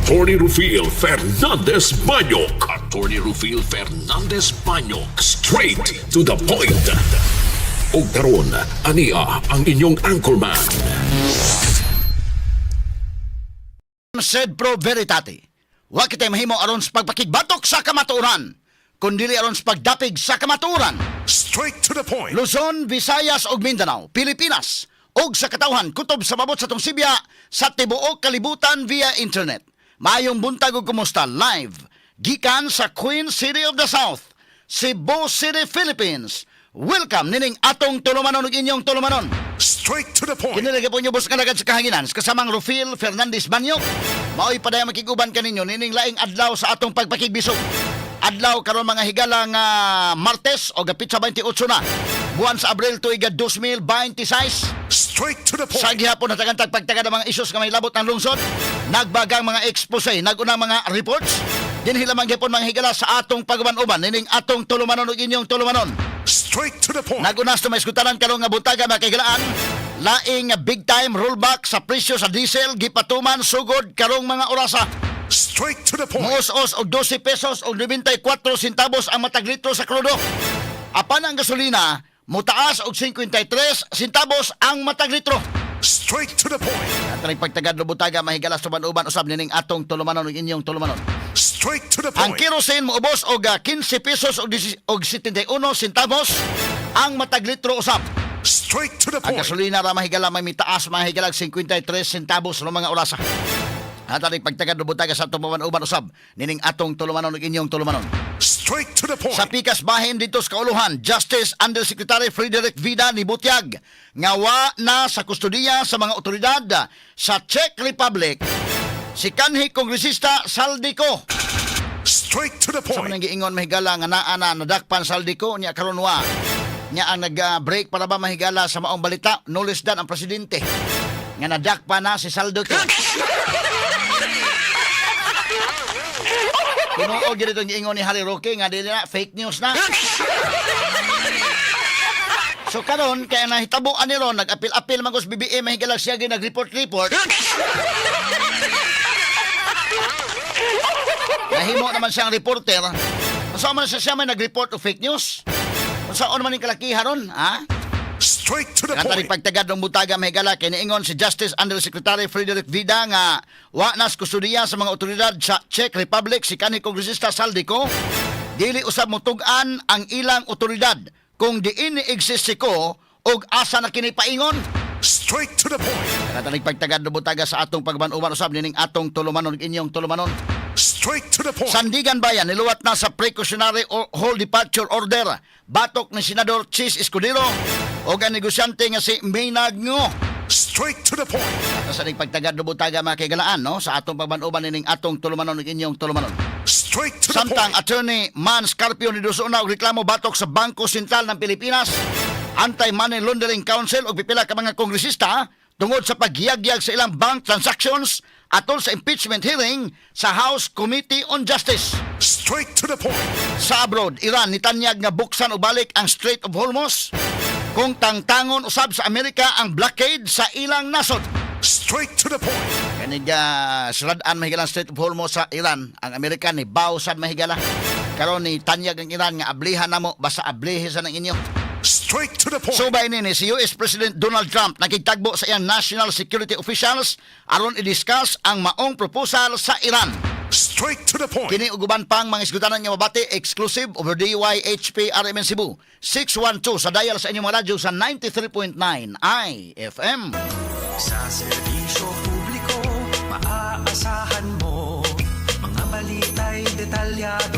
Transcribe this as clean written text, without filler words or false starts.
Attorney Rufil Fernandez Banyok. Attorney Rufil Fernandez Banyok. Straight to the point. O karon, ania ang inyong anchorman. Sed pro veritate. Wa kitay mahimo aron sa pagpakigbatok sa kamatuoran, kundi aron sa pagdapig sa kamatuoran. Straight to the point. Luzon, Visayas ug Mindanao, Pilipinas, ug sa katawhan kutob sa babot sa tong Sibya sa tibuok kalibutan via internet. Maayong buntag ug kumusta live gikan sa Queen City of the South, Cebu City, Philippines. Welcome nining atong tulumanon ug inyong tulumanon. Straight to the point. Kinilagay po niyo bus kalagad sa kahanginan kasamang Rufil Fernandez Banyok. Mao'y padayang makiguban kaninyo nining laing adlaw sa atong pagpakigbisog. Adlaw karon mga higala nga Martes o gapit sa 28 na. Buwan sa Abril tuig 2026. Straight to the point. Sa gihapon na tagantag pagtagad ng mga isyos nga may labot ng lungsod, nagbagang mga expose, nagunang mga reports. Dinhilamang gihapon mga higala sa atong pagban-uban nining atong tulumanon ug inyong tulumanon. Straight to the point. Nagunas na may iskutanan karong nga buntaga makigilaan, laing big time rollback sa presyo sa diesel gipatuman sugod karong mga orasa. Straight to the point. Muos-os og 12 pesos og 94 centavos ang matag litro sa krudo. Apan ang gasolina mutaas og 53 centavos ang matag litro. Straight to the point. Atray pagtagad no butaga mahigala sa uban usab nining atong tulumanon ug inyong tulumanon. Straight to the Ang point. kerosene moubos og 15 pesos og 71 centavos ang matag litro usab. Straight to the Ang point. gasolina ra mahigala may mitaas mahigala 53 centavos no mga orasa. At ating pagtagad no butaga sa atong uban usab nining atong tulumanon ug inyong tulumanon. Straight to the point. Sa pikas bahin dito sa Kauluhan, Justice Undersecretary Frederick Vida Nibutyag ngawa na sa kustudiya sa mga otoridad sa Czech Republic si kanhi kongresista Saldico. Straight to the Sa point. manang giingon mahigala nga naa na nadakpan Saldico niya karon wa niya ang nag-break para ba mahigala sa maong balita no less than ang presidente nga nadakpan na si Saldico. Tinuod gid itong giingon ni Harry Roque nga dili na fake news na. So karon kaya nahitabuan ni Ron nag-apil-apil man kus BBM mahigala siya gyud nag-report. Nahimo naman siyang reporter. Unsa man siya may nag-report of fake news? Unsa man ning kalakihan ron, ha? Straight to the Katari point. pagtagad ng butaga mahigala kay niingon si Justice Undersecretary Frederick Vida nga wa nas kustudiya sa mga otoridad sa Czech Republic si kanhi kongresista Saldico dili usab motug-an ang ilang otoridad kung diin exist si ko og asa na kini paingon. Straight to the point. Katari pagtagad ng butaga sa atong pagban-uban usab nining atong tulumanon ug inyong tulumanon. Straight to the point. Sandigan Bayan niluwat na sa precautionary whole departure order batok ni Senador Chis Escudero o ang negosyante nga si Maynard Ngo. Straight to the point. Sa pagtagad no butaga makigalaan no sa atong pagban-uban nining atong tulumanon ug inyong tulumanon. Straight to the Samtang point. Attorney Man Scarpio ni Dusuna og reklamo batok sa Bangko Sentral ng Pilipinas, Anti-Money Laundering Council ug pipila ka mga kongresista tungod sa paggiyagyag sa ilang bank transactions atol sa impeachment hearing sa House Committee on Justice. Straight to the point. Sa abroad, Iran nitanyag nga buksan o balik ang Strait of Hormuz kung tangtangon usab sa Amerika ang blockade sa ilang nasod. Straight to the point. Kanig suladaan mahigalang Strait of Hormuz sa Iran, ang Amerika ni bawsad mahigala. Karon ni tanyag ang Iran nga ablihan namo basta ablihe sa nang inyo. Straight to the point. Subay nini si US President Donald Trump nakigtagbo sa iyang national security officials aron i-discuss ang maong proposal sa Iran. Straight to the point. Kini uguban pang mga isgutanan nga mabati exclusive over DYHP RMN Cebu 612 sa dial sa inyong mga radyo sa 93.9 IFM. Sa serbisyo publiko, maaasahan mo mga balita'y detalyado.